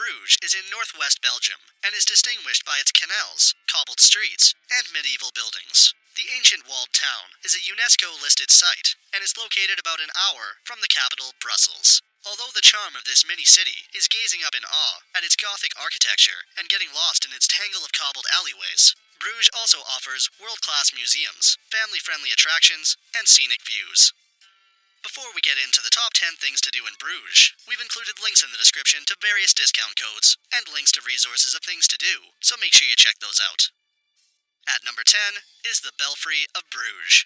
Bruges is in northwest Belgium and is distinguished by its canals, cobbled streets, and medieval buildings. The ancient walled town is a UNESCO-listed site and is located about an hour from the capital, Brussels. Although the charm of this mini-city is gazing up in awe at its Gothic architecture and getting lost in its tangle of cobbled alleyways, Bruges also offers world-class museums, family-friendly attractions, and scenic views. Before we get into the top 10 things to do in Bruges, we've included links in the description to various discount codes and links to resources of things to do, so make sure you check those out. At number 10 is the Belfry of Bruges.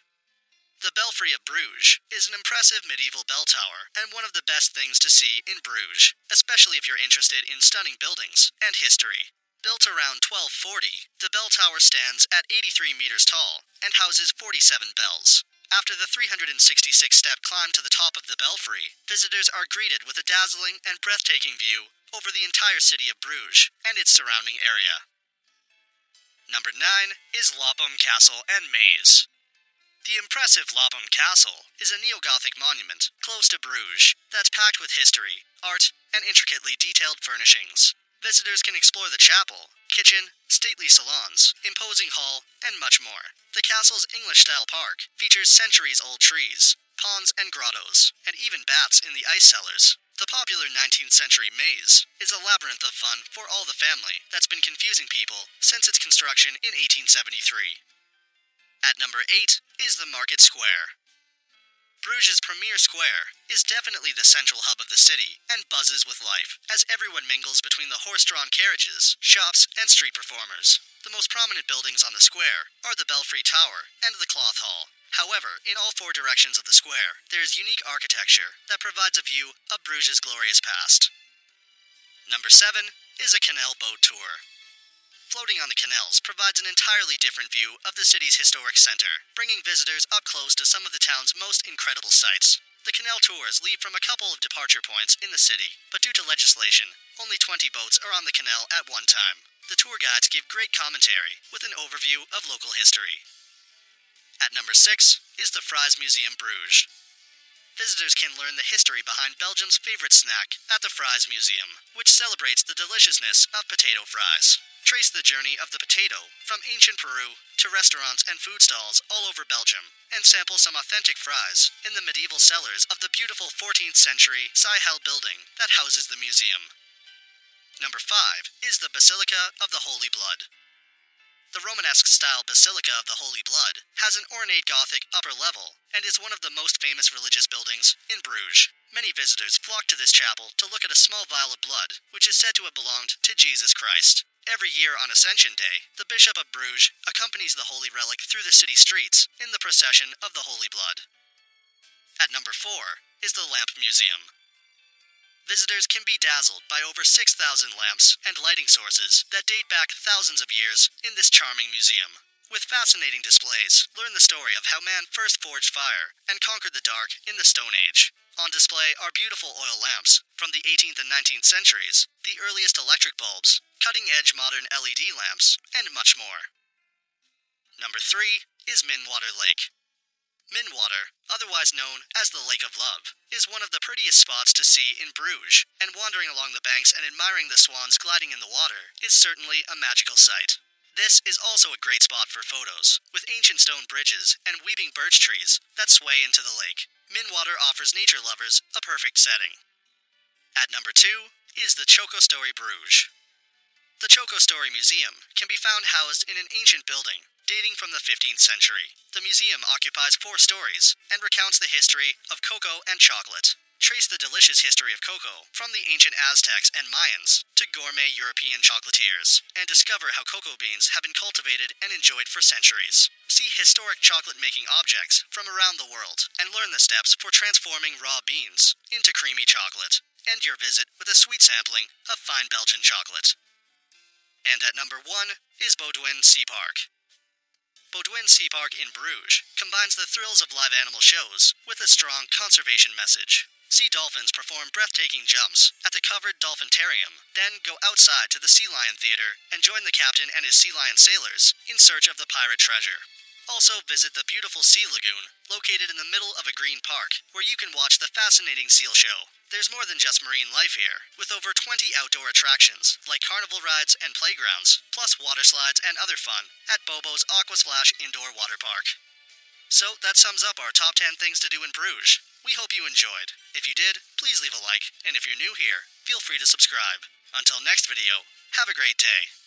The Belfry of Bruges is an impressive medieval bell tower and one of the best things to see in Bruges, especially if you're interested in stunning buildings and history. Built around 1240, the bell tower stands at 83 meters tall and houses 47 bells. After the 366-step climb to the top of the belfry, visitors are greeted with a dazzling and breathtaking view over the entire city of Bruges and its surrounding area. Number 9 is Lopham Castle and Maze. The impressive Lopham Castle is a neo-Gothic monument close to Bruges that's packed with history, art, and intricately detailed furnishings. Visitors can explore the chapel, kitchen, stately salons, imposing hall, and much more. The castle's English-style park features centuries-old trees, ponds and grottos, and even bats in the ice cellars. The popular 19th century maze is a labyrinth of fun for all the family that's been confusing people since its construction in 1873. At number 8 is the Market Square. Bruges' premier square is definitely the central hub of the city and buzzes with life as everyone mingles between the horse-drawn carriages, shops, and street performers. The most prominent buildings on the square are the Belfry Tower and the Cloth Hall. However, in all four directions of the square, there is unique architecture that provides a view of Bruges' glorious past. Number 7 is a canal boat tour. Floating on the canals provides an entirely different view of the city's historic center, bringing visitors up close to some of the town's most incredible sights. The canal tours leave from a couple of departure points in the city, but due to legislation, only 20 boats are on the canal at one time. The tour guides give great commentary with an overview of local history. At number 6 is the Fries Museum Bruges. Visitors can learn the history behind Belgium's favorite snack at the Fries Museum, which celebrates the deliciousness of potato fries. Trace the journey of the potato from ancient Peru to restaurants and food stalls all over Belgium, and sample some authentic fries in the medieval cellars of the beautiful 14th century Sahel building that houses the museum. Number 5 is the Basilica of the Holy Blood. The Romanesque-style Basilica of the Holy Blood has an ornate Gothic upper level and is one of the most famous religious buildings in Bruges. Many visitors flock to this chapel to look at a small vial of blood, which is said to have belonged to Jesus Christ. Every year on Ascension Day, the Bishop of Bruges accompanies the holy relic through the city streets in the procession of the Holy Blood. At number 4 is the Lamp Museum. Visitors can be dazzled by over 6,000 lamps and lighting sources that date back thousands of years in this charming museum. With fascinating displays, learn the story of how man first forged fire and conquered the dark in the Stone Age. On display are beautiful oil lamps from the 18th and 19th centuries, the earliest electric bulbs, cutting-edge modern LED lamps, and much more. Number 3 is Minwater Lake. Minwater, otherwise known as the Lake of Love, is one of the prettiest spots to see in Bruges, and wandering along the banks and admiring the swans gliding in the water is certainly a magical sight. This is also a great spot for photos, with ancient stone bridges and weeping birch trees that sway into the lake. Minwater offers nature lovers a perfect setting. At number 2 is the Choco Story Bruges. The Choco Story Museum can be found housed in an ancient building dating from the 15th century. The museum occupies 4 stories and recounts the history of cocoa and chocolate. Trace the delicious history of cocoa from the ancient Aztecs and Mayans to gourmet European chocolatiers, and discover how cocoa beans have been cultivated and enjoyed for centuries. See historic chocolate-making objects from around the world and learn the steps for transforming raw beans into creamy chocolate. End your visit with a sweet sampling of fine Belgian chocolate. And at number 1 is Baudouin Sea Park. Baudouin Sea Park in Bruges combines the thrills of live animal shows with a strong conservation message. Sea dolphins perform breathtaking jumps at the covered dolphintarium, then go outside to the Sea Lion Theater and join the captain and his sea lion sailors in search of the pirate treasure. Also, visit the beautiful Sea Lagoon, located in the middle of a green park, where you can watch the fascinating seal show. There's more than just marine life here, with over 20 outdoor attractions, like carnival rides and playgrounds, plus water slides and other fun at Bobo's Aquasplash Indoor Water Park. So, that sums up our top 10 things to do in Bruges. We hope you enjoyed. If you did, please leave a like, and if you're new here, feel free to subscribe. Until next video, have a great day.